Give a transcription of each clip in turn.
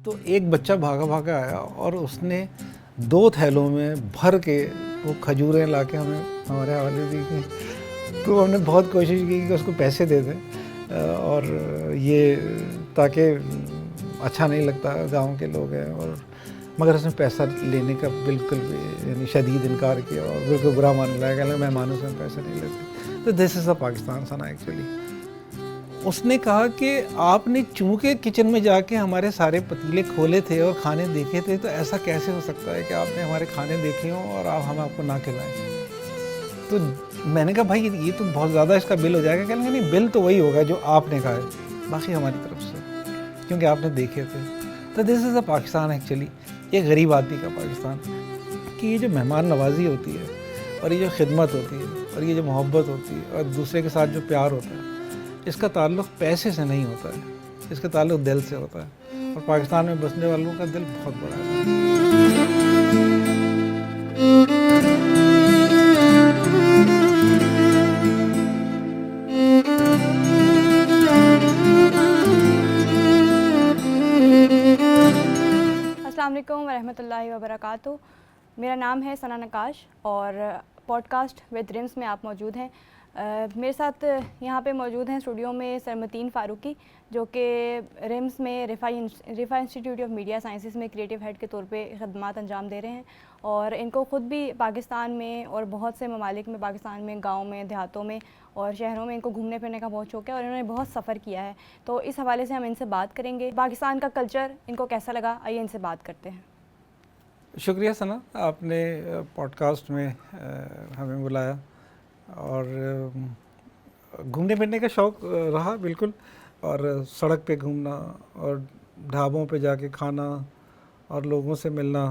تو ایک بچہ بھاگا بھاگا آیا اور اس نے 2 تھیلوں میں بھر کے وہ کھجوریں لا کے ہمیں ہمارے حوالے دی کہ تو ہم نے بہت کوشش کی کہ اس کو پیسے دے دیں اور یہ تاکہ اچھا نہیں لگتا، گاؤں کے لوگ ہیں، اور مگر اس نے پیسہ لینے کا بالکل بھی یعنی شدید انکار کیا اور بالکل برا مان لگا کہ مہمانوں سے ہم پیسے نہیں لیتے. تو دس از اے پاکستان سنا ایکچولی. اس نے کہا کہ آپ نے چونکہ کچن میں جا کے ہمارے سارے پتیلے کھولے تھے اور کھانے دیکھے تھے تو ایسا کیسے ہو سکتا ہے کہ آپ نے ہمارے کھانے دیکھے ہوں اور ہم آپ کو نہ کھلائیں. تو میں نے کہا بھائی یہ تو بہت زیادہ اس کا بل ہو جائے گا. کہنے نہیں، بل تو وہی ہوگا جو آپ نے کہا ہے، باقی ہماری طرف سے کیونکہ آپ نے دیکھے تھے. تو this is a Pakistan actually, یہ غریب آدمی کا پاکستان کہ یہ جو مہمان نوازی ہوتی ہے اور یہ جو خدمت ہوتی ہے اور یہ جو محبت ہوتی ہے اور دوسرے کے ساتھ جو پیار ہوتا ہے، اس کا تعلق پیسے سے نہیں ہوتا ہے، اس کا تعلق دل سے ہوتا ہے. اور پاکستان میں بسنے والوں کا دل بہت بڑا ہے. السلام علیکم ورحمۃ اللہ وبرکاتہ. میرا نام ہے ثنا نقاش اور پوڈ کاسٹ ود رمز میں آپ موجود ہیں. میرے ساتھ یہاں پہ موجود ہیں اسٹوڈیو میں سر متین فاروقی، جو کہ رمز میں رفاعی انسٹیٹیوٹ آف میڈیا سائنسز میں کریٹیو ہیڈ کے طور پہ خدمات انجام دے رہے ہیں. اور ان کو خود بھی پاکستان میں اور بہت سے ممالک میں، پاکستان میں گاؤں میں، دیہاتوں میں اور شہروں میں ان کو گھومنے پھرنے کا بہت شوق ہے اور انہوں نے بہت سفر کیا ہے. تو اس حوالے سے ہم ان سے بات کریں گے. پاکستان کا کلچر ان کو کیسا لگا، آئیے ان سے بات کرتے ہیں. شکریہ ثنا، آپ نے پوڈ کاسٹ میں ہمیں بلایا. اور گھومنے پھرنے کا شوق رہا بالکل، اور سڑک پہ گھومنا اور ڈھابوں پہ جا کے کھانا اور لوگوں سے ملنا،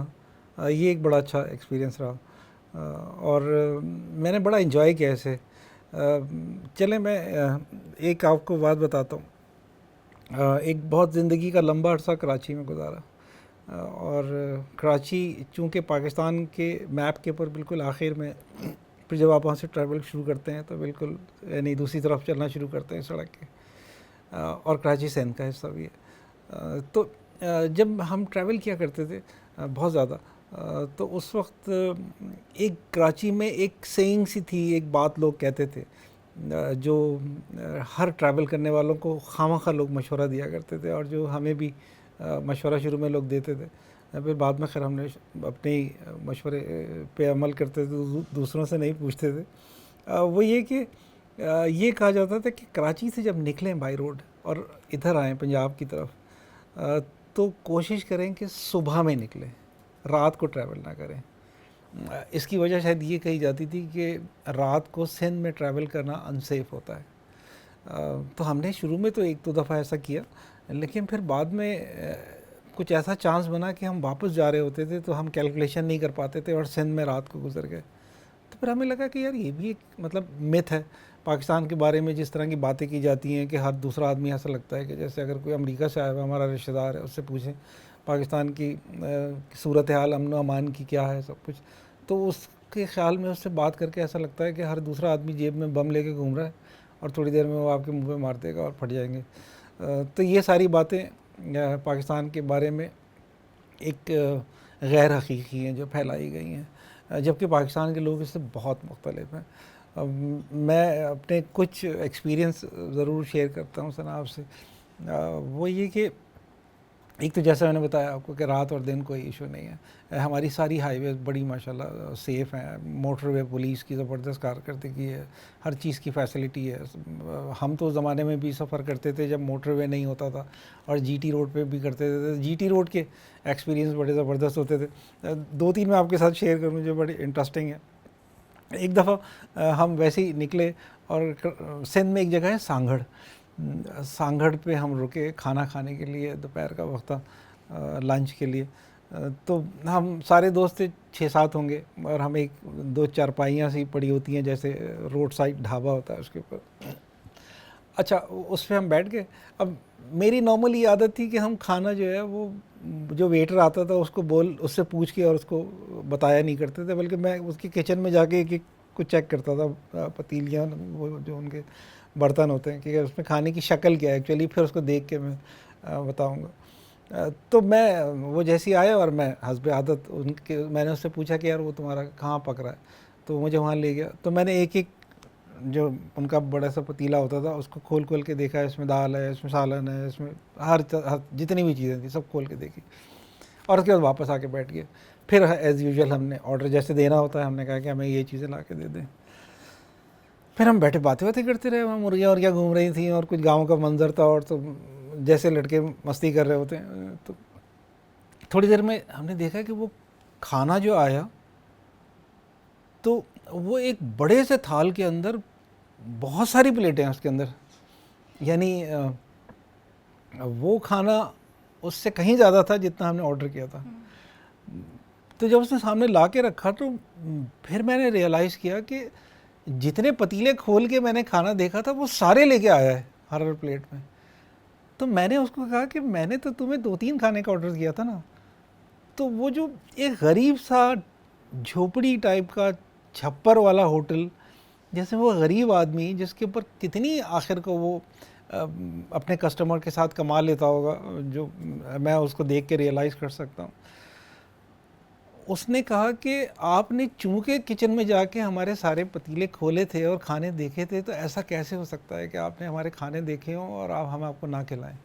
یہ ایک بڑا اچھا ایکسپیرینس رہا. اور میں نے بڑا انجوائے کیا اسے. چلیں میں ایک آپ کو بات بتاتا ہوں. ایک بہت زندگی کا لمبا عرصہ کراچی میں گزارا، اور کراچی چونکہ پاکستان کے میپ کے اوپر بالکل آخر میں، پھر جب آپ وہاں سے ٹریول شروع کرتے ہیں تو بالکل یعنی دوسری طرف چلنا شروع کرتے ہیں سڑک کے، اور کراچی سندھ کا حصہ بھی ہے. تو جب ہم ٹریول کیا کرتے تھے بہت زیادہ، تو اس وقت ایک کراچی میں ایک سینگ سی تھی، ایک بات لوگ کہتے تھے جو ہر ٹریول کرنے والوں کو خواہ لوگ مشورہ دیا کرتے تھے، اور جو ہمیں بھی مشورہ شروع میں لوگ دیتے تھے. پھر بعد میں خیر ہم نے اپنے ہی مشورے پہ عمل کرتے تھے، دوسروں سے نہیں پوچھتے تھے. وہ یہ کہ یہ کہا جاتا تھا کہ کراچی سے جب نکلیں بائی روڈ اور ادھر آئیں پنجاب کی طرف، تو کوشش کریں کہ صبح میں نکلیں، رات کو ٹریول نہ کریں. اس کی وجہ شاید یہ کہی جاتی تھی کہ رات کو سندھ میں ٹریول کرنا انسیف ہوتا ہے. تو ہم نے شروع میں تو 1-2 دفعہ ایسا کیا، لیکن پھر بعد میں کچھ ایسا چانس بنا کہ ہم واپس جا رہے ہوتے تھے تو ہم کیلکولیشن نہیں کر پاتے تھے اور سندھ میں رات کو گزر گئے. تو پھر ہمیں لگا کہ یار یہ بھی ایک مطلب متھ ہے پاکستان کے بارے میں. جس طرح کی باتیں کی جاتی ہیں کہ ہر دوسرا آدمی ایسا لگتا ہے کہ جیسے اگر کوئی امریکہ سے آیا ہوا ہمارا رشتہ دار ہے، اس سے پوچھیں پاکستان کی صورتحال امن و امان کی کیا ہے سب کچھ، تو اس کے خیال میں اس سے بات کر کے ایسا لگتا ہے کہ ہر دوسرا آدمی جیب میں بم لے کے گھوم رہا ہے اور تھوڑی دیر میں وہ آپ کے منہ پہ مار دے گا اور پھٹ جائیں گے. تو یہ ساری باتیں پاکستان کے بارے میں ایک غیر حقیقی ہیں جو پھیلائی گئی ہیں، جبکہ پاکستان کے لوگ اس سے بہت مختلف ہیں. میں اپنے کچھ ایکسپیرینس ضرور شیئر کرتا ہوں ثنا آپ سے. وہ یہ کہ ایک تو جیسا میں نے بتایا آپ کو کہ رات اور دن کوئی ایشو نہیں ہے. ہماری ساری ہائی ویز بڑی ماشاءاللہ سیف ہیں. موٹر وے پولیس کی زبردست کارکردگی ہے، ہر چیز کی فیسلٹی ہے. ہم تو زمانے میں بھی سفر کرتے تھے جب موٹر وے نہیں ہوتا تھا اور جی ٹی روڈ پہ بھی کرتے تھے. جی ٹی روڈ کے ایکسپیرینس بڑے زبردست ہوتے تھے. 2-3 میں آپ کے ساتھ شیئر کروں جو بڑی انٹرسٹنگ ہے. ایک دفعہ ہم ویسے ہی نکلے اور سندھ میں ایک جگہ ہے سانگھڑ. سانگھڑ پہ ہم رکے کھانا کھانے کے لیے، دوپہر کا وقت تھا لنچ کے لیے. تو ہم سارے دوست 6-7 ہوں گے اور ہم 1-2 چارپائیاں سی پڑی ہوتی ہیں جیسے روڈ سائڈ ڈھابا ہوتا ہے اس کے اوپر. اچھا اس پہ ہم بیٹھ گئے. اب میری نارملی عادت تھی کہ ہم کھانا جو ہے وہ جو ویٹر آتا تھا اس سے پوچھ کے اور اس کو بتایا نہیں کرتے تھے، بلکہ میں اس کی کچن میں جا کے ایک کو چیک کرتا تھا، پتیلیاں وہ جو ان کے برتن ہوتے ہیں کہ اس میں کھانے کی شکل کیا ہے ایکچولی، پھر اس کو دیکھ کے میں بتاؤں گا. تو میں وہ جیسی آیا اور میں حسب عادت ان کے میں نے اس سے پوچھا کہ یار وہ تمہارا کہاں پک رہا ہے, تو مجھے وہاں لے گیا. تو میں نے ایک ایک جو ان کا بڑا سا پتیلا ہوتا تھا اس کو کھول کے دیکھا, اس میں دال ہے, اس میں سالن ہے, اس میں ہر جتنی بھی چیزیں تھیں سب کھول کے دیکھی, اور اس کے بعد واپس آ کے بیٹھ گئے. پھر ایز یوزول ہم نے آرڈر جیسے دینا ہوتا ہے ہم نے کہا کہ ہمیں یہ چیزیں لا کے دے دیں. پھر ہم بیٹھے باتیں کرتے رہے, وہاں مرغیاں اور کیا گھوم رہی تھیں اور کچھ گاؤں کا منظر تھا, اور تو جیسے لڑکے مستی کر رہے ہوتے ہیں. تو تھوڑی دیر میں ہم نے دیکھا کہ وہ کھانا جو آیا تو وہ ایک بڑے سے تھال کے اندر بہت ساری پلیٹیں ہیں اس کے اندر, یعنی وہ کھانا اس سے کہیں زیادہ تھا جتنا ہم نے آرڈر کیا تھا. تو جب اس نے سامنے لا کے رکھا تو پھر میں نے ریئلائز کیا کہ جتنے پتیلے کھول کے میں نے کھانا دیکھا تھا وہ سارے لے کے آیا ہے ہر پلیٹ میں. تو میں نے اس کو کہا کہ میں نے تو تمہیں 2-3 کھانے کا آرڈر کیا تھا نا. تو وہ جو ایک غریب سا جھوپڑی ٹائپ کا چھپر والا ہوٹل, جیسے وہ غریب آدمی جس کے اوپر کتنی آخر کو وہ اپنے کسٹمر کے ساتھ کما لیتا ہوگا, جو میں اس کو دیکھ کے ریئلائز کر سکتا ہوں. اس نے کہا کہ آپ نے چونکہ کچن میں جا کے ہمارے سارے پتیلے کھولے تھے اور کھانے دیکھے تھے, تو ایسا کیسے ہو سکتا ہے کہ آپ نے ہمارے کھانے دیکھے ہوں اور ہم آپ کو نہ کھلائیں.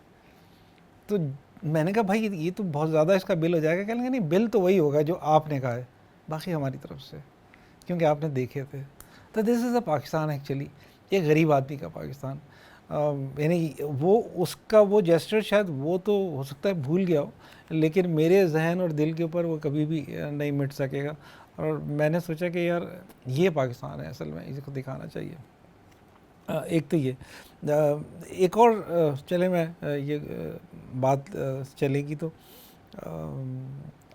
تو میں نے کہا بھائی یہ تو بہت زیادہ اس کا بل ہو جائے گا. کہنے لگا نہیں, بل تو وہی ہوگا جو آپ نے کہا ہے, باقی ہماری طرف سے, کیونکہ آپ نے دیکھے تھے. تو this is a Pakistan actually, ایک غریب آدمی کا پاکستان. یعنی وہ اس کا وہ جیسچر شاید وہ تو ہو سکتا ہے بھول گیا ہو, لیکن میرے ذہن اور دل کے اوپر وہ کبھی بھی نہیں مٹ سکے گا. اور میں نے سوچا کہ یار یہ پاکستان ہے اصل میں, اس کو دکھانا چاہیے. ایک تو یہ, ایک اور چلے میں یہ بات چلے گی تو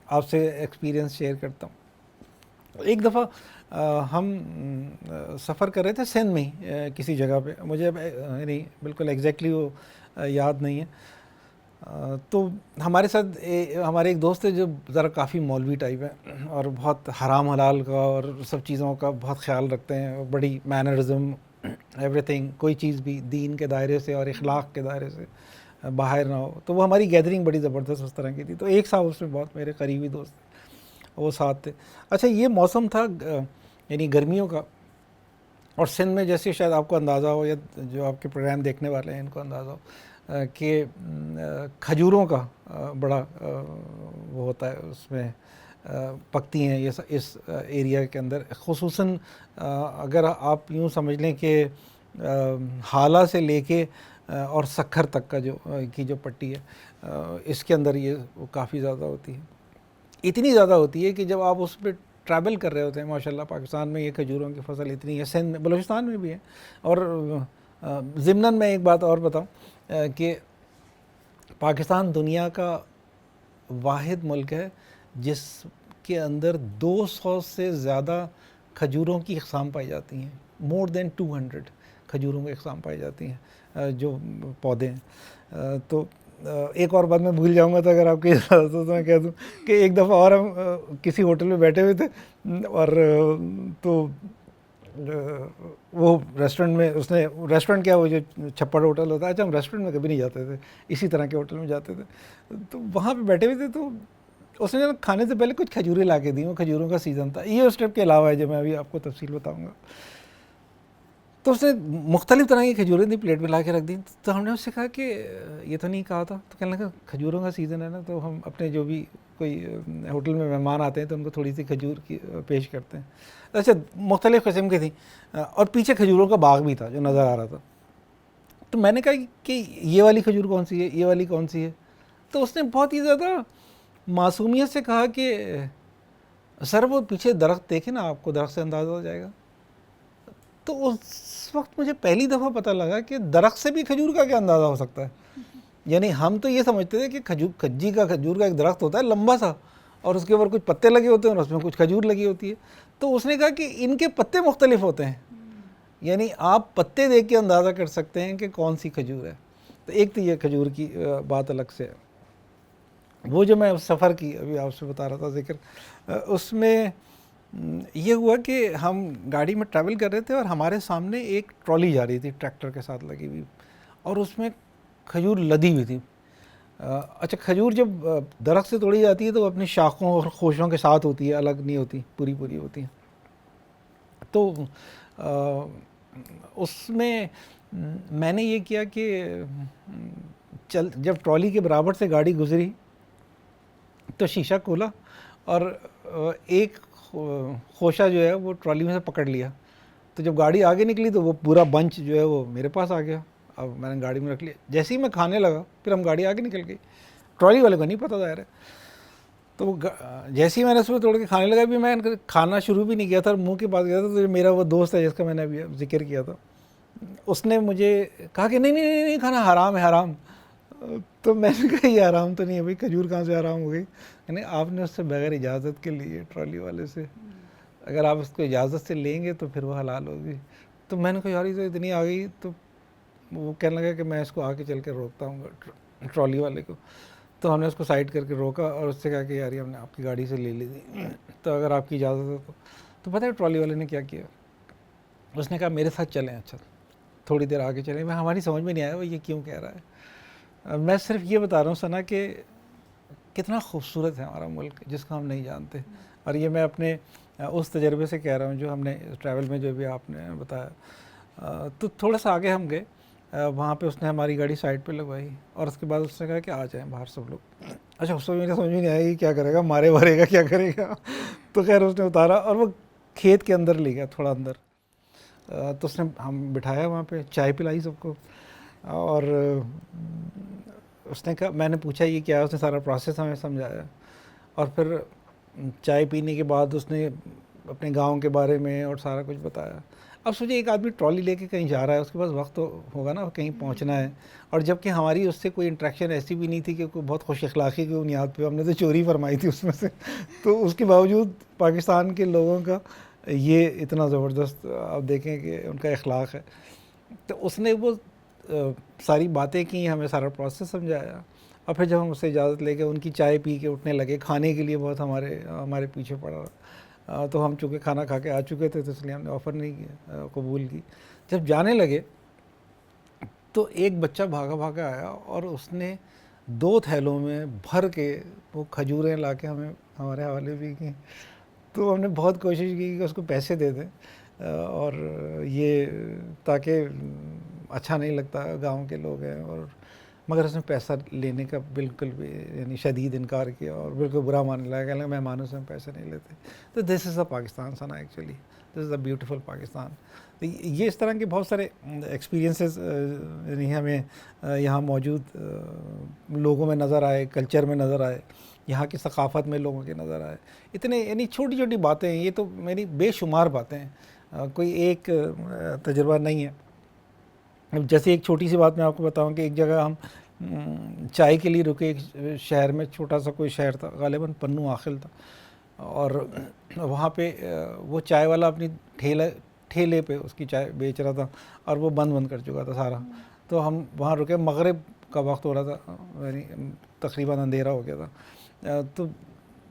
آپ سے ایکسپیرینس شیئر کرتا ہوں. ایک دفعہ ہم سفر کر رہے تھے سندھ میں ہی کسی جگہ پہ, مجھے نہیں بالکل ایگزیکٹلی وہ یاد نہیں ہے. تو ہمارے ساتھ ہمارے ایک دوست ہے جو ذرا کافی مولوی ٹائپ ہے اور بہت حرام حلال کا اور سب چیزوں کا بہت خیال رکھتے ہیں, بڑی مینرزم ایوری تھنگ, کوئی چیز بھی دین کے دائرے سے اور اخلاق کے دائرے سے باہر نہ ہو. تو وہ ہماری گیدرنگ بڑی زبردست اس طرح کی تھی. تو ایک صاحب اس میں بہت میرے قریبی دوست وہ ساتھ تھے. اچھا یہ موسم تھا یعنی گرمیوں کا, اور سندھ میں جیسے شاید آپ کو اندازہ ہو یا جو آپ کے پروگرام دیکھنے والے ہیں ان کو اندازہ ہو کہ کھجوروں کا بڑا وہ ہوتا ہے, اس میں پکتی ہیں یہ اس ایریا کے اندر. خصوصاً اگر آپ یوں سمجھ لیں کہ حالہ سے لے کے اور سکھر تک کا جو پٹی ہے اس کے اندر یہ کافی زیادہ ہوتی ہے. اتنی زیادہ ہوتی ہے کہ جب آپ اس پہ ٹریول کر رہے ہوتے ہیں, ماشاءاللہ پاکستان میں یہ کھجوروں کی فصل اتنی ہے, سندھ میں, بلوچستان میں بھی ہے. اور ضمناً میں ایک بات اور بتاؤں کہ پاکستان دنیا کا واحد ملک ہے جس کے اندر 200 سے زیادہ کھجوروں کی اقسام پائی جاتی ہیں. مور دین 200 کھجوروں کی اقسام پائی جاتی ہیں جو پودے ہیں. تو ایک اور بات میں بھول جاؤں گا, تو اگر آپ کی اجازت ہو تو میں کہہ دوں کہ ایک دفعہ اور ہم کسی ہوٹل میں بیٹھے ہوئے تھے, اور تو وہ ریسٹورنٹ میں اس نے ریسٹورنٹ کیا وہ جو چھپڑ ہوٹل ہوتا ہے, اچھا ہم ریسٹورنٹ میں کبھی نہیں جاتے تھے, اسی طرح کے ہوٹل میں جاتے تھے. تو وہاں پہ بیٹھے ہوئے تھے تو اس نے کھانے سے پہلے کچھ کھجوریں لا کے دیں, وہ کھجوروں کا سیزن تھا. یہ اس ٹرپ کے علاوہ ہے جو میں ابھی آپ کو تفصیل بتاؤں گا. تو اس نے مختلف طرح کی کھجوریں دی, پلیٹ میں لا کے رکھ دیں. تو ہم نے اس سے کہا کہ یہ تو نہیں کہا تھا. تو کہنے لگا کھجوروں کا سیزن ہے نا, تو ہم اپنے جو بھی کوئی ہوٹل میں مہمان آتے ہیں تو ان کو تھوڑی سی کھجور کی پیش کرتے ہیں. اچھا مختلف قسم کی تھیں, اور پیچھے کھجوروں کا باغ بھی تھا جو نظر آ رہا تھا. تو میں نے کہا کہ یہ والی کھجور کون سی ہے, یہ والی کون سی ہے. تو اس نے بہت ہی زیادہ معصومیت سے کہا کہ سر وہ پیچھے درخت دیکھیں نا, آپ کو درخت سے اندازہ ہو جائے گا. تو اس وقت مجھے پہلی دفعہ پتہ لگا کہ درخت سے بھی کھجور کا کیا اندازہ ہو سکتا ہے. یعنی ہم تو یہ سمجھتے تھے کہ کھجور کا ایک درخت ہوتا ہے لمبا سا, اور اس کے اوپر کچھ پتے لگے ہوتے ہیں اور اس میں کچھ کھجور لگی ہوتی ہے. تو اس نے کہا کہ ان کے پتے مختلف ہوتے ہیں, یعنی آپ پتے دیکھ کے اندازہ کر سکتے ہیں کہ کون سی کھجور ہے. تو ایک تو یہ کھجور کی بات الگ سے ہے. وہ جو میں سفر کی ابھی آپ سے بتا رہا تھا ذکر, اس میں یہ ہوا کہ ہم گاڑی میں ٹریول کر رہے تھے اور ہمارے سامنے ایک ٹرالی جا رہی تھی ٹریکٹر کے ساتھ لگی ہوئی, اور اس میں کھجور لدی ہوئی تھی. اچھا کھجور جب درخت سے توڑی جاتی ہے تو وہ اپنی شاخوں اور خوشوں کے ساتھ ہوتی ہے, الگ نہیں ہوتی, پوری پوری ہوتی ہے. تو اس میں میں نے یہ کیا کہ جب ٹرالی کے برابر سے گاڑی گزری تو شیشہ کھولا اور ایک خوشہ جو ہے وہ ٹرالی میں سے پکڑ لیا. تو جب گاڑی آگے نکلی تو وہ پورا بنچ جو ہے وہ میرے پاس آ گیا. اب میں نے گاڑی میں رکھ لیا. جیسے ہی میں کھانے لگا پھر ہم گاڑی آگے نکل گئی, ٹرالی والے کو نہیں پتہ ظاہر ہے. تو جیسے ہی میں نے اس میں توڑ کے کھانے لگا, بھی میں کھانا شروع بھی نہیں کیا تھا, منہ کے پاس گیا تھا, تو میرا وہ دوست ہے جس کا میں نے ابھی ذکر کیا تھا, اس نے مجھے کہا کہ نہیں نہیں نہیں کھانا حرام ہے حرام. تو میں نے کہا یہ حرام تو نہیں ہے بھائی, کھجور کہاں سے حرام ہو گئی؟ یعنی آپ نے اس سے بغیر اجازت کے لیے ٹرالی والے سے, اگر آپ اس کو اجازت سے لیں گے تو پھر وہ حلال ہوگی. تو میں نے کہا یار یہ تو اتنی آ گئی. تو وہ کہنے لگا کہ میں اس کو آ کے چل کے روکتا ہوں ٹرالی والے کو. تو ہم نے اس کو سائڈ کر کے روکا اور اس سے کہا کہ یار یہ ہم نے آپ کی گاڑی سے لے لی تھی, تو اگر آپ کی اجازت ہو تو پتہ ہے ٹرالی والے نے کیا کیا, اس نے کہا میرے ساتھ چلیں, اچھا تھوڑی دیر آگے چلیں. ہماری سمجھ میں نہیں آیا وہ یہ کیوں کہہ رہا ہے. میں صرف یہ بتا رہا ہوں ثنا کہ کتنا خوبصورت ہے ہمارا ملک جس کو ہم نہیں جانتے. اور یہ میں اپنے اس تجربے سے کہہ رہا ہوں جو ہم نے ٹریول میں جو بھی آپ نے بتایا. تو تھوڑا سا آگے ہم گئے, وہاں پہ اس نے ہماری گاڑی سائڈ پہ لگوائی اور اس کے بعد اس نے کہا کہ آ جائیں باہر سب لوگ. اچھا اس میں سمجھ میں نہیں آیا کیا کرے گا, مارے مارے گا کیا کرے گا. تو خیر اس نے اتارا اور وہ کھیت کے اندر لے گیا تھوڑا اندر. تو اس نے ہم بٹھایا وہاں پہ, چائے پلائی سب کو, اور اس نے کہا, میں نے پوچھا یہ کیا ہے, اس نے سارا پروسیس ہمیں سمجھایا. اور پھر چائے پینے کے بعد اس نے اپنے گاؤں کے بارے میں اور سارا کچھ بتایا. اب سوچے ایک آدمی ٹرالی لے کے کہیں جا رہا ہے, اس کے پاس وقت تو ہوگا نا کہیں پہنچنا ہے, اور جب کہ ہماری اس سے کوئی انٹریکشن ایسی بھی نہیں تھی کہ کوئی بہت خوش اخلاقی کی بنیاد پہ, ہم نے تو چوری فرمائی تھی اس میں سے. تو اس کے باوجود پاکستان کے لوگوں کا یہ اتنا زبردست آپ دیکھیں کہ ان کا اخلاق ہے. تو اس نے وہ ساری باتیں کی, ہمیں سارا پروسیس سمجھایا. اور پھر جب ہم اس سے اجازت لے کے ان کی چائے پی کے اٹھنے لگے, کھانے کے لیے بہت ہمارے پیچھے پڑا. تو ہم چونکہ کھانا کھا کے آ چکے تھے تو اس لیے ہم نے آفر نہیں کیا, قبول کی. جب جانے لگے تو ایک بچہ بھاگا بھاگا آیا اور اس نے 2 تھیلوں میں بھر کے وہ کھجوریں لا کے ہمارے حوالے بھی کی. تو ہم نے بہت کوشش کی کہ اس کو پیسے دے دیں, اور یہ تاکہ اچھا نہیں لگتا, گاؤں کے لوگ ہیں, اور مگر اس نے پیسہ لینے کا بالکل بھی یعنی شدید انکار کیا اور بالکل برا ماننے لگا, کہنے لگا مہمانوں سے ہم پیسے نہیں لیتے. تو this is a Pakistan Sana, actually this is a beautiful Pakistan. تو یہ اس طرح کے بہت سارے ایکسپیرینسز یعنی ہمیں یہاں موجود لوگوں میں نظر آئے, کلچر میں نظر آئے, یہاں کی ثقافت میں لوگوں کے نظر آئے. اتنے یعنی چھوٹی چھوٹی باتیں ہیں, یہ تو میری بے شمار باتیں ہیں, کوئی ایک تجربہ نہیں ہے. جیسے ایک چھوٹی سی بات میں آپ کو بتاؤں کہ ایک جگہ ہم چائے کے لیے رکے, ایک شہر میں, چھوٹا سا کوئی شہر تھا, غالباً پنو آخل تھا, اور وہاں پہ وہ چائے والا اپنی ٹھیلے پہ اس کی چائے بیچ رہا تھا, اور وہ بند کر چکا تھا سارا. تو ہم وہاں رکے, مغرب کا وقت ہو رہا تھا, یعنی تقریباً اندھیرا ہو گیا تھا. تو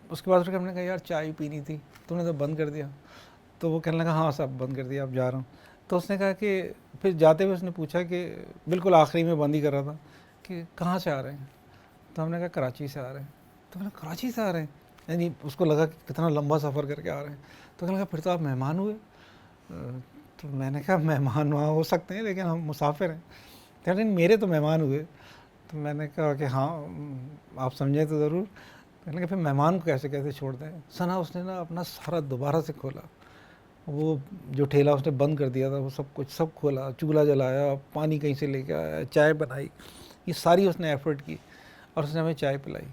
اس کے بعد ہم نے کہا یار چائے پینی تھی, تو نے تو بند کر دیا. تو وہ کہنے لگا ہاں صاحب بند کر دیا, اب جا رہا ہوں. تو اس نے کہا کہ پھر جاتے ہوئے اس نے پوچھا کہ بالکل آخری میں بند ہی کر رہا تھا کہ کہاں سے آ رہے ہیں. تو ہم نے کہا کراچی سے آ رہے ہیں. تو میں نے کراچی سے آ رہے ہیں, یعنی اس کو لگا کہ کتنا لمبا سفر کر کے آ رہے ہیں. تو کہنے لگا پھر تو آپ مہمان ہوئے. تو میں نے کہا مہمان وہاں ہو سکتے ہیں لیکن ہم مسافر ہیں. کہتے ہیں میرے تو مہمان ہوئے. تو میں نے کہا کہ ہاں آپ سمجھیں تو ضرور. کہنے لگا پھر مہمان کو کیسے چھوڑ دیں. ثنا اس نے نا اپنا سارا دوبارہ سے کھولا, وہ جو ٹھیلا اس نے بند کر دیا تھا وہ سب کھولا, چولہا جلایا, پانی کہیں سے لے کے آیا, چائے بنائی, یہ ساری اس نے ایفرٹ کی, اور اس نے ہمیں چائے پلائی.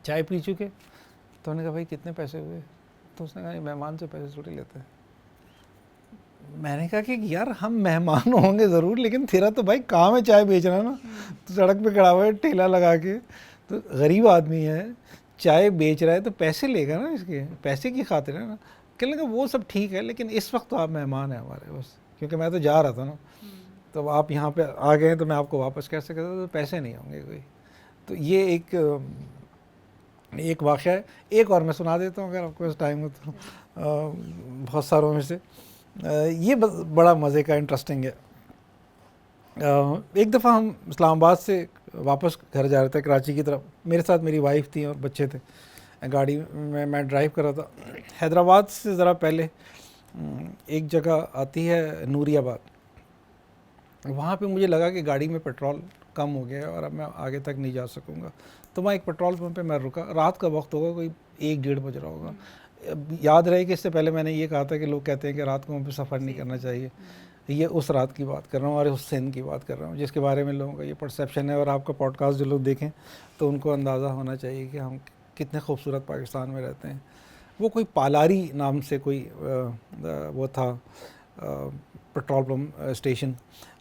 چائے پی چکے تو انہوں نے کہا بھائی کتنے پیسے ہوئے. تو اس نے کہا مہمان سے پیسے تھوڑی لیتے. میں نے کہا کہ یار ہم مہمان ہوں گے ضرور, لیکن تیرا تو بھائی کام ہے چائے بیچنا نا, تو سڑک پہ کھڑا ہوا ہے ٹھیلا لگا کے, تو غریب آدمی ہے, چائے بیچ رہا ہے, تو پیسے لے گا نا, اس کے پیسے کی خاطر ہے نا. کہنے لگا وہ سب ٹھیک ہے لیکن اس وقت تو آپ مہمان ہیں ہمارے, بس کیونکہ میں تو جا رہا تھا نا, تو آپ یہاں پہ آ گئے ہیں تو میں آپ کو واپس کیسے کرتا, تو پیسے نہیں ہوں گے کوئی. تو یہ ایک واقعہ ہے. ایک اور میں سنا دیتا ہوں اگر آپ کو ٹائم ہو تو, بہت ساروں میں سے. یہ بڑا مزے کا انٹرسٹنگ ہے. ایک دفعہ ہم اسلام آباد سے واپس گھر جا رہے تھے کراچی کی طرف. میرے ساتھ میری وائف تھی اور بچے تھے. گاڑی میں ڈرائیو کر رہا تھا. حیدرآباد سے ذرا پہلے ایک جگہ آتی ہے نوری آباد. وہاں پہ مجھے لگا کہ گاڑی میں پیٹرول کم ہو گیا ہے اور اب میں آگے تک نہیں جا سکوں گا. تو وہاں ایک پیٹرول پمپ پہ میں رکا. رات کا وقت ہوگا, کوئی 1-1:30 بج رہا ہوگا. یاد رہے کہ اس سے پہلے میں نے یہ کہا تھا کہ لوگ کہتے ہیں کہ رات کو وہاں پہ سفر نہیں کرنا چاہیے. یہ اس رات کی بات کر رہا ہوں اور اس سن کی بات کر رہا ہوں جس کے بارے میں لوگوں کا یہ پرسیپشن ہے. اور آپ کا پوڈ کاسٹ جو لوگ دیکھیں تو ان کو اندازہ ہونا چاہیے کہ ہم کتنے خوبصورت پاکستان میں رہتے ہیں. وہ کوئی پالاری نام سے کوئی وہ تھا پیٹرول پمپ اسٹیشن.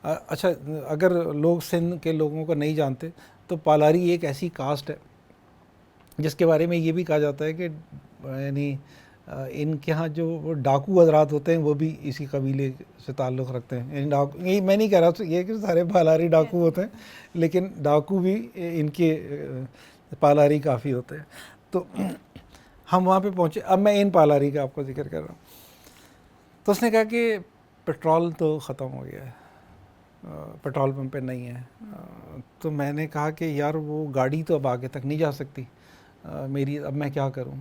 اچھا, اگر لوگ سندھ کے لوگوں کو نہیں جانتے تو پالاری ایک ایسی کاسٹ ہے جس کے بارے میں یہ بھی کہا جاتا ہے کہ یعنی ان کے ہاں جو وہ ڈاکو حضرات ہوتے ہیں وہ بھی اسی قبیلے سے تعلق رکھتے ہیں. یعنی ڈاکو, یہ میں نہیں کہہ رہا یہ کہ سارے پالاری ڈاکو ہوتے ہیں, لیکن ڈاکو بھی ان کے پالاری کافی ہوتے ہیں. تو ہم وہاں پہ پہنچے. اب میں ان پالاری کا آپ کو ذکر کر رہا ہوں. تو اس نے کہا کہ پیٹرول تو ختم ہو گیا ہے, پیٹرول پمپ پہ نہیں ہے. تو میں نے کہا کہ یار وہ گاڑی تو اب آگے تک نہیں جا سکتی میری, اب میں کیا کروں.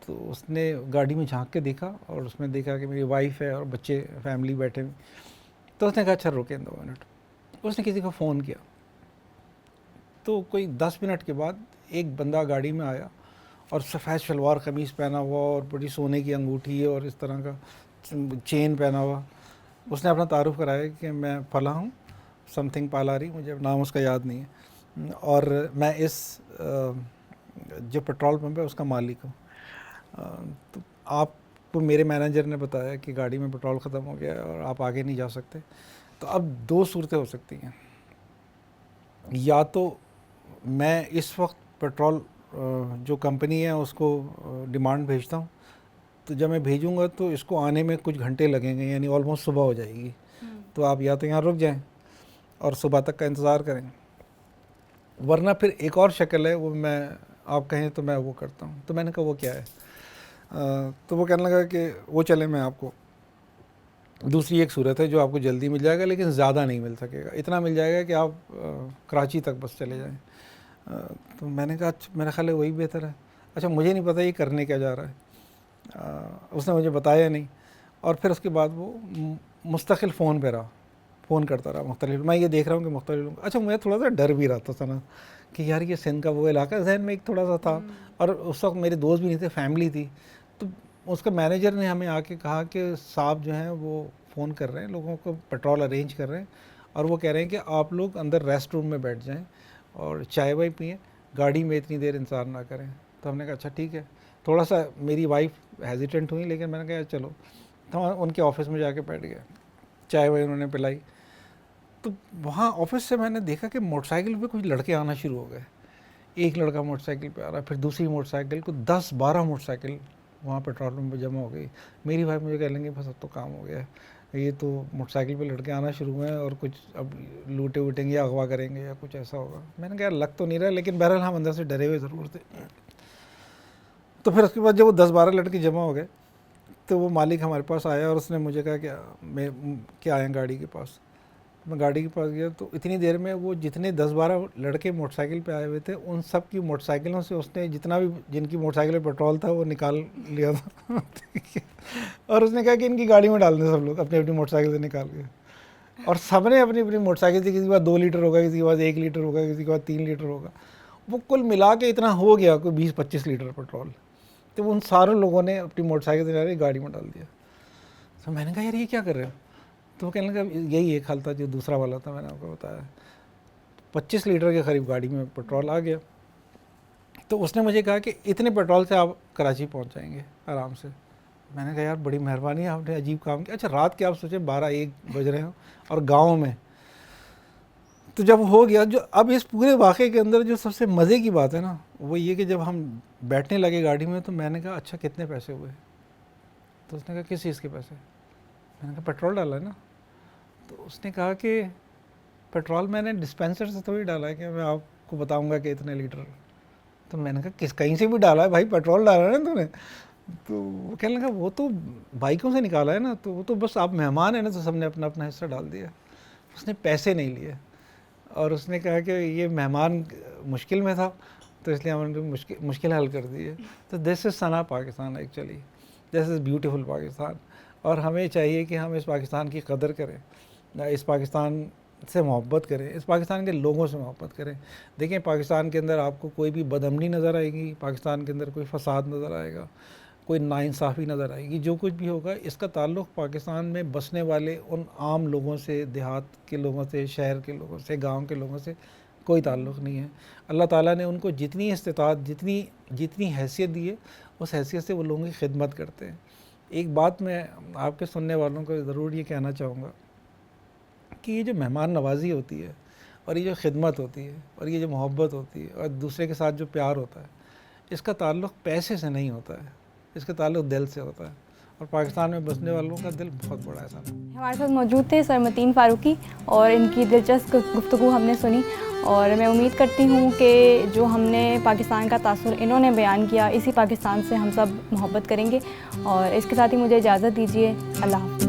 تو اس نے گاڑی میں جھانک کے دیکھا اور اس میں دیکھا کہ میری وائف ہے اور بچے فیملی بیٹھے ہوئے. تو اس نے کہا اچھا رکیں 2 منٹ. اس نے کسی کو فون کیا. تو کوئی 10 منٹ کے بعد ایک بندہ گاڑی میں آیا اور سفید شلوار قمیص پہنا ہوا اور بڑی سونے کی انگوٹھی اور اس طرح کا چین پہنا ہوا. اس نے اپنا تعارف کرایا کہ میں فلاں ہوں, سم تھنگ پالاری, مجھے نام اس کا یاد نہیں ہے, اور میں اس جو پیٹرول پمپ ہے اس کا مالک ہوں. تو آپ کو میرے مینیجر نے بتایا کہ گاڑی میں پیٹرول ختم ہو گیا ہے اور آپ آگے نہیں جا سکتے. تو اب 2 صورتیں ہو سکتی ہیں. یا تو میں اس وقت پیٹرول جو کمپنی ہے اس کو ڈیمانڈ بھیجتا ہوں, تو جب میں بھیجوں گا تو اس کو آنے میں کچھ گھنٹے لگیں گے, یعنی آلموسٹ صبح ہو جائے گی. تو آپ یا تو یہاں رک جائیں اور صبح تک کا انتظار کریں, ورنہ پھر ایک اور شکل ہے, وہ میں آپ کہیں تو میں وہ کرتا ہوں. تو میں نے کہا وہ کیا ہے. تو وہ کہنے لگا کہ وہ چلیں, میں آپ کو دوسری ایک صورت ہے جو آپ کو جلدی مل جائے گا لیکن زیادہ نہیں مل سکے گا. اتنا مل جائے گا کہ آپ کراچی تک بس چلے جائیں. تو میں نے کہا میرا خیال ہے وہی بہتر ہے. اچھا مجھے نہیں پتہ یہ کرنے کیا جا رہا ہے. اس نے مجھے بتایا نہیں. اور پھر اس کے بعد وہ مستقل فون پہ رہا, فون کرتا رہا مختلف. میں یہ دیکھ رہا ہوں کہ مختلف لوگ. اچھا مجھے تھوڑا سا ڈر بھی رہتا تھا نا کہ یار یہ سندھ کا وہ علاقہ ذہن میں ایک تھوڑا سا تھا, اور اس وقت میرے دوست بھی نہیں تھے, فیملی تھی. تو اس کا مینیجر نے ہمیں آ کے کہا کہ صاحب جو ہیں وہ فون کر رہے ہیں, لوگوں کو پیٹرول ارینج کر رہے ہیں, اور وہ کہہ رہے ہیں کہ آپ لوگ اندر ریسٹ روم میں بیٹھ جائیں اور چائے وائے پئیں, گاڑی میں اتنی دیر انتظار نہ کریں. تو ہم نے کہا اچھا ٹھیک ہے. تھوڑا سا میری وائف ہیزیٹنٹ ہوئی, لیکن میں نے کہا چلو. تو ان کے آفس میں جا کے بیٹھ گیا, چائے وائے انہوں نے پلائی. تو وہاں آفس سے میں نے دیکھا کہ موٹر سائیکل پہ کچھ لڑکے آنا شروع ہو گئے. ایک لڑکا موٹر سائیکل پہ آ رہا, پھر دوسری موٹر سائیکل, کو 10-12 موٹر سائیکل وہاں پیٹرول پمپ پہ جمع ہو گئی. میری بھائی مجھے کہہ لیں گے بس اب تو کام ہو گیا ہے, یہ تو موٹر سائیکل پہ لڑکے آنا شروع ہوئے ہیں اور کچھ اب لوٹے ووٹیں گے یا اغوا کریں گے یا کچھ ایسا ہوگا. میں نے کہا لگ تو نہیں رہا, لیکن بہرحال ہم اندر سے ڈرے ہوئے ضرور تھے. تو پھر اس کے بعد جب وہ 10-12 لڑکے جمع ہو گئے تو وہ مالک ہمارے پاس آیا اور اس نے مجھے کہا کہ میں کیا آئیں گاڑی کے پاس. میں گاڑی کے پاس گیا تو اتنی دیر میں وہ جتنے 10-12 لڑکے موٹر سائیکل پہ آئے ہوئے تھے ان سب کی موٹر سائیکلوں سے اس نے جتنا بھی جن کی موٹر سائیکل پہ پیٹرول تھا وہ نکال لیا تھا. اور اس نے کہا کہ ان کی گاڑی میں ڈال دیں سب لوگ اپنی اپنی موٹر سائیکل سے نکال کے. اور سب نے اپنی اپنی موٹر سائیکل سے, کسی کے بعد 2 لیٹر ہوگا, کسی کے بعد 1 لیٹر ہوگا, کسی کے بعد 3 لیٹر ہوگا, وہ کل ملا کے اتنا ہو گیا کوئی 20-25 لیٹر پیٹرول. تو ان سارے لوگوں نے اپنی موٹر سائیکل سے گاڑی میں ڈال دیا. تو میں نے کہا یار یہ کیا کر رہے ہو. تو وہ کہنے لگا یہی ایک حل تھا جو دوسرا والا تھا, میں نے آپ کو بتایا. 25 لیٹر کے قریب گاڑی میں پیٹرول آ گیا. تو اس نے مجھے کہا کہ اتنے پیٹرول سے آپ کراچی پہنچ جائیں گے آرام سے. میں نے کہا یار بڑی مہربانی ہے, آپ نے عجیب کام کیا. اچھا رات کے آپ سوچیں 12-1 بج رہے ہوں اور گاؤں میں. تو جب ہو گیا, جو اب اس پورے واقعے کے اندر جو سب سے مزے کی بات ہے نا وہ یہ کہ جب ہم بیٹھنے لگے گاڑی میں تو میں نے کہا اچھا کتنے پیسے ہوئے. تو اس نے کہا کس چیز کے پیسے. میں نے کہا پیٹرول ڈالا ہے نا. تو اس نے کہا کہ پیٹرول میں نے ڈسپینسر سے تھوڑی ڈالا ہے کہ میں آپ کو بتاؤں گا کہ اتنے لیٹر. تو میں نے کہا کہیں سے بھی ڈالا ہے بھائی, پیٹرول ڈالا ہے نا تم نے. تو وہ کہنے لگا وہ تو بائکوں سے نکالا ہے نا, تو وہ تو بس آپ مہمان ہیں نا, تو سب نے اپنا اپنا حصہ ڈال دیا. اس نے پیسے نہیں لیے اور اس نے کہا کہ یہ مہمان مشکل میں تھا تو اس لیے ہم نے مشکل حل کر دی ہے. تو this is Sana Pakistan actually, this is beautiful Pakistan. اور ہمیں چاہیے کہ ہم اس پاکستان کی قدر کریں, اس پاکستان سے محبت کریں, اس پاکستان کے لوگوں سے محبت کریں. دیکھیں پاکستان کے اندر آپ کو کوئی بھی بدامنی نظر آئے گی, پاکستان کے اندر کوئی فساد نظر آئے گا, کوئی ناانصافی نظر آئے گی, جو کچھ بھی ہوگا اس کا تعلق پاکستان میں بسنے والے ان عام لوگوں سے, دیہات کے لوگوں سے, شہر کے لوگوں سے, گاؤں کے لوگوں سے کوئی تعلق نہیں ہے. اللہ تعالیٰ نے ان کو جتنی استطاعت, جتنی حیثیت دی ہے, اس حیثیت سے وہ لوگوں کی خدمت کرتے ہیں. ایک بات میں آپ کے سننے والوں کو ضرور یہ کہنا چاہوں گا کہ یہ جو مہمان نوازی ہوتی ہے اور یہ جو خدمت ہوتی ہے اور یہ جو محبت ہوتی ہے اور دوسرے کے ساتھ جو پیار ہوتا ہے, اس کا تعلق پیسے سے نہیں ہوتا ہے, اس کا تعلق دل سے ہوتا ہے. اور پاکستان میں بسنے والوں کا دل بہت بڑا ہے. ہمارے ساتھ موجود تھے سر متین فاروقی اور ان کی دلچسپ گفتگو ہم نے سنی, اور میں امید کرتی ہوں کہ جو ہم نے پاکستان کا تاثر انہوں نے بیان کیا, اسی پاکستان سے ہم سب محبت کریں گے. اور اس کے ساتھ ہی مجھے اجازت دیجیے. اللہ حافظ.